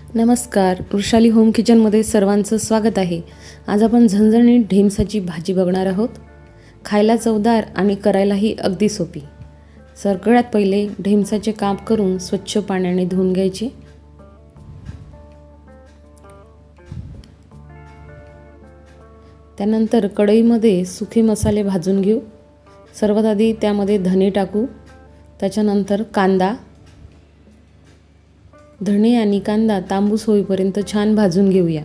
नमस्कार, वृषाली होम किचनमध्ये सर्वांचं स्वागत आहे. आज आपण झणझणीत ढेमसाची भाजी बघणार आहोत. खायला चवदार आणि करायलाही अगदी सोपी. सगळ्यात पहिले ढेमसाचे काप करून स्वच्छ पाण्याने धुवून घ्यायचे. त्यानंतर कढईमध्ये सुके मसाले भाजून घेऊ. सर्वात आधी त्यामध्ये धने टाकू. त्याच्यानंतर कांदा. धणे आणि कांदा तांबूस होईपर्यंत छान भाजून घेऊया.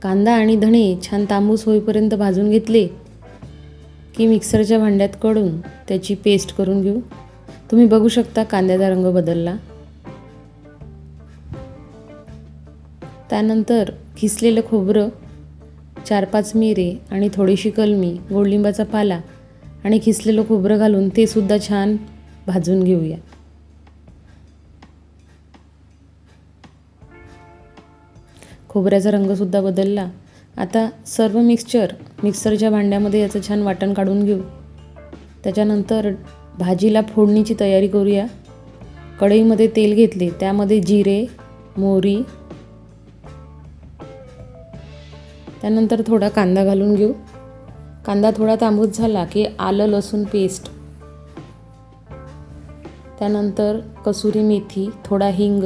कांदा आणि धणे छान तांबूस होईपर्यंत भाजून घेतले की मिक्सरच्या भांड्यात काढून त्याची पेस्ट करून घेऊ. तुम्ही बघू शकता कांद्याचा रंग बदलला. त्यानंतर किसलेलं खोबरं, 4-5 मिरे आणि थोडीशी कलमी, गोडलिंबाचा पाला आणि किसलेलं खोबरं घालून ते सुद्धा छान भाजून घेऊया. खोबऱ्याचा रंगसुद्धा बदलला. आता सर्व मिक्सरच्या भांड्यामध्ये याचं छान वाटण काढून घेऊ. त्याच्यानंतर भाजीला फोडणीची तयारी करूया. कढईमध्ये तेल घेतले, त्यामध्ये जिरे, मोहरी, त्यानंतर थोडा कांदा घालून घेऊ. कांदा थोडा तांबूस झाला की आलं लसूण पेस्ट, त्यानंतर कसुरी मेथी, थोडा हिंग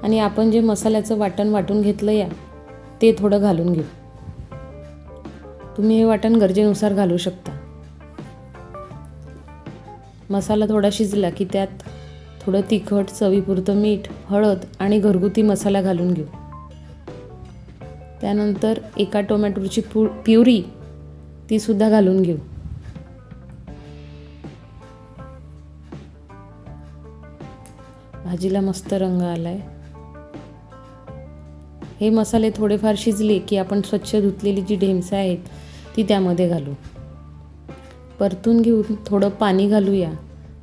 आणि आपण जे मसाल्याचं वाटण वाटून घेतलं ते थोडं घालून घेऊ. तुम्ही हे वाटण गरजेनुसार घालू शकता. मसाला थोडा शिजला की त्यात थोडं तिखट, चवीपुरतं मीठ, हळद आणि घरगुती मसाला घालून घेऊ. त्यानंतर एका टोमॅटोची प्युरी ती सुद्धा घालून घेऊ. भाजीला मस्त रंग आलाय. हे मसाले थोडेफार शिजले की आपण स्वच्छ धुतलेली जी ढेमसं आहेत ती त्यामध्ये घालू. परतून घेऊन थोडं पाणी घालूया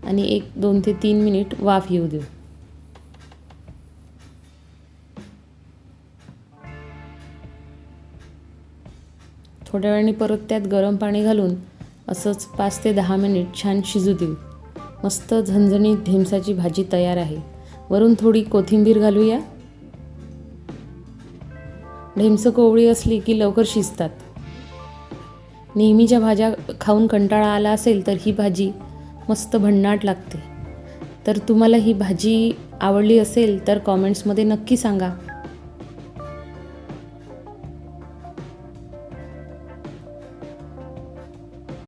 आणि 2 ते 3 मिनिट वाफ येऊ देऊ. थोड्या वेळाने परत त्यात गरम पाणी घालून असंच 5 ते 10 मिनिट छान शिजू देऊ. मस्त झणझणीत ढेमसाची भाजी तयार आहे. वरून थोडी कोथिंबीर घालूया. ढेमसं कोवळी असली की लवकर शिजतात. नेहमीच्या भाज्या खाऊन कंटाळा आला असेल तर ही भाजी मस्त भन्नाट लागते. तर तुम्हाला ही भाजी आवडली असेल तर कॉमेंट्समध्ये नक्की सांगा.